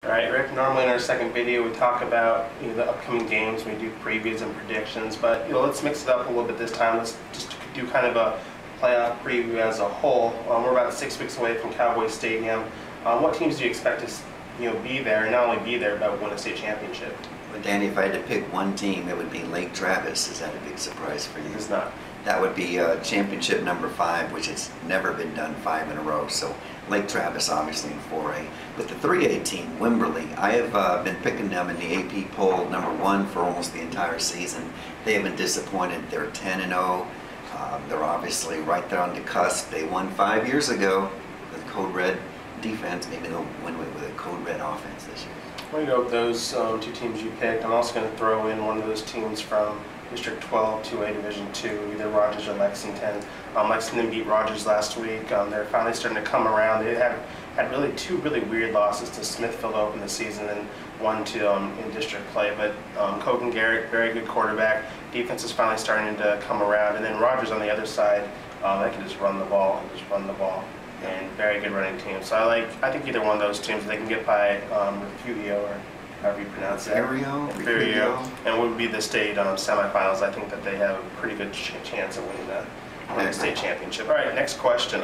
All right, Rick, normally in our second video we talk about the upcoming games, we do previews and predictions, but let's mix it up a little bit this time. Let's just do kind of a playoff preview as a whole. We're about 6 weeks away from Cowboy Stadium. What teams do you expect to be there, and not only be there, but win a state championship? Well, Danny, if I had to pick one team, it would be Lake Travis. Is that a big surprise for you? It's not. That would be championship number 5, which has never been done 5 in a row. So Lake Travis obviously in 4A. But the 3A team, Wimberley, I have been picking them in the AP poll number 1 for almost the entire season. They haven't disappointed. They're 10-0. They're obviously right there on the cusp. They won 5 years ago with Code Red defense. Maybe they'll win with a Code Red offense this year. I'm going to go with those 2 teams you picked. I'm also going to throw in one of those teams from District 12, 2A Division 2, either Rogers or Lexington. Lexington beat Rogers last week. They're finally starting to come around. They had really 2 really weird losses to Smithfield to open the season and 1 to in district play. But Cogan Garrett, very good quarterback. Defense is finally starting to come around. And then Rogers on the other side, they can just run the ball and very good running team. So I think either one of those teams, they can get by Refugio or however you pronounce it. Refugio. And would be the state semifinals. I think that they have a pretty good chance of winning the state championship. All right, next question.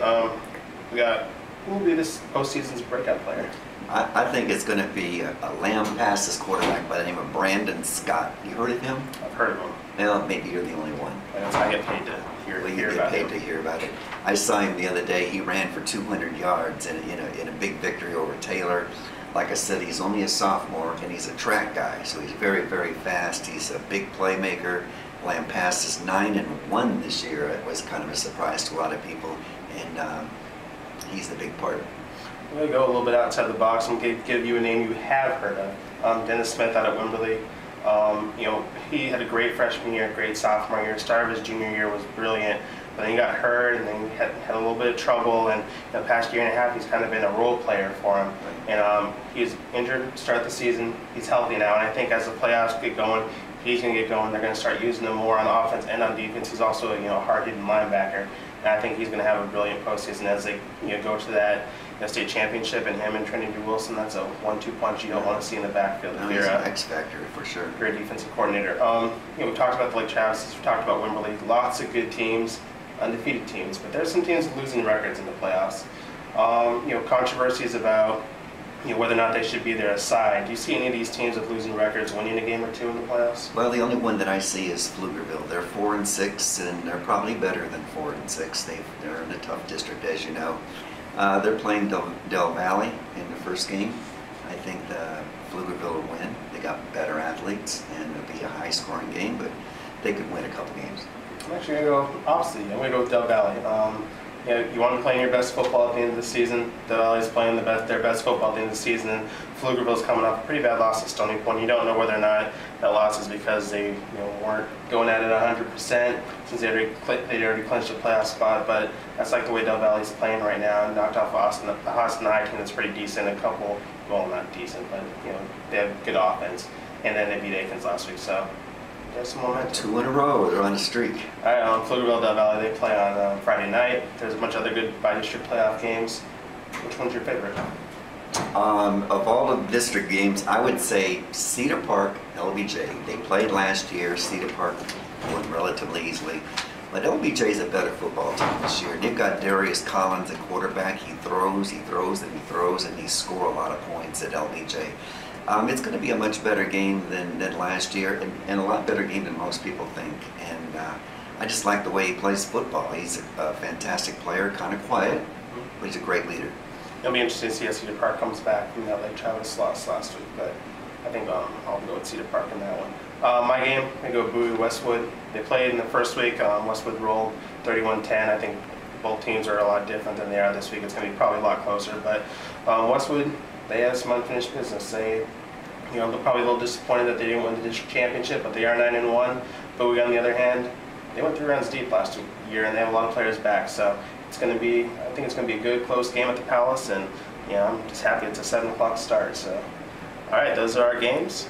We got, who will be this postseason's breakout player? I think it's going to be a Lamb Passes quarterback by the name of Brandon Scott. You heard of him? I've heard of him. Well, maybe you're the only one. I get paid to hear about it. I saw him the other day. He ran for 200 yards in a big victory over Taylor. Like I said, he's only a sophomore, and he's a track guy, so he's very, very fast. He's a big playmaker. Lamb Pass is 9-1 this year. It was kind of a surprise to a lot of people, and he's the big part. I'm going to go a little bit outside the box and give you a name you have heard of. Dennis Smith out at Wimberley. He had a great freshman year, great sophomore year. Start of his junior year was brilliant, but then he got hurt, and then he had a little bit of trouble. And the past year and a half, he's kind of been a role player for him. And he's injured to start the season. He's healthy now, and I think as the playoffs get going, he's going to get going. They're going to start using him more on offense and on defense. He's also a hard-hitting linebacker, and I think he's going to have a brilliant postseason as they go to that state championship. And him and Trinity Wilson, that's a 1-2 punch you don't want to see in the backfield. No, he's an X factor for sure. Great defensive coordinator. We talked about the Lake Travis. We talked about Wimberley. Lots of good teams, undefeated teams, but there's some teams with losing records in the playoffs. Controversies about whether or not they should be there aside. Do you see any of these teams with losing records winning a game or 2 in the playoffs? Well, the only one that I see is Pflugerville. They're 4-6, and they're probably better than 4-6. They're in a tough district, as you know. They're playing Del Valley in the first game. I think the Pflugerville will win. They got better athletes, and it'll be a high-scoring game, but they could win a couple games. I'm actually going to go opposite. I'm going to go with Del Valley. You want to play your best football at the end of the season. Del Valley's playing their best football at the end of the season, and Pflugerville's coming off a pretty bad loss at Stony Point. You don't know whether or not that loss is because they weren't going at it 100% since they'd already clinched a playoff spot, but that's like the way Del Valley's playing right now. Knocked off Austin High team that's pretty decent. A couple, well, not decent, but they have good offense, and then they beat Aikens last week. So there's some momentum. 2 in a row. They're on a streak. All right, Pflugerville, Del Valley, they play on Friday night. There's a bunch of other good by-district playoff games. Which one's your favorite? Of all the district games, I would say Cedar Park, LBJ. They played last year. Cedar Park won relatively easily. But LBJ is a better football team this year. They've got Darius Collins at quarterback. He throws, and he scores a lot of points at LBJ. It's going to be a much better game than last year, and a lot better game than most people think. And I just like the way he plays football. He's a fantastic player, kind of quiet, but he's a great leader. It'll be interesting to see how Cedar Park comes back from that Lake Travis loss last week, but I think I'll go with Cedar Park in that one. My game, I go Bowie Westwood. They played in the first week. Westwood rolled 31-10. I think both teams are a lot different than they are this week. It's going to be probably a lot closer, but Westwood, they have some unfinished business. They're probably a little disappointed that they didn't win the district championship, but they are 9-1. Bowie, on the other hand, they went 3 rounds deep last year, and they have a lot of players back. So I think it's going to be a good, close game at the Palace, and I'm just happy it's a 7 o'clock start. So, all right, those are our games.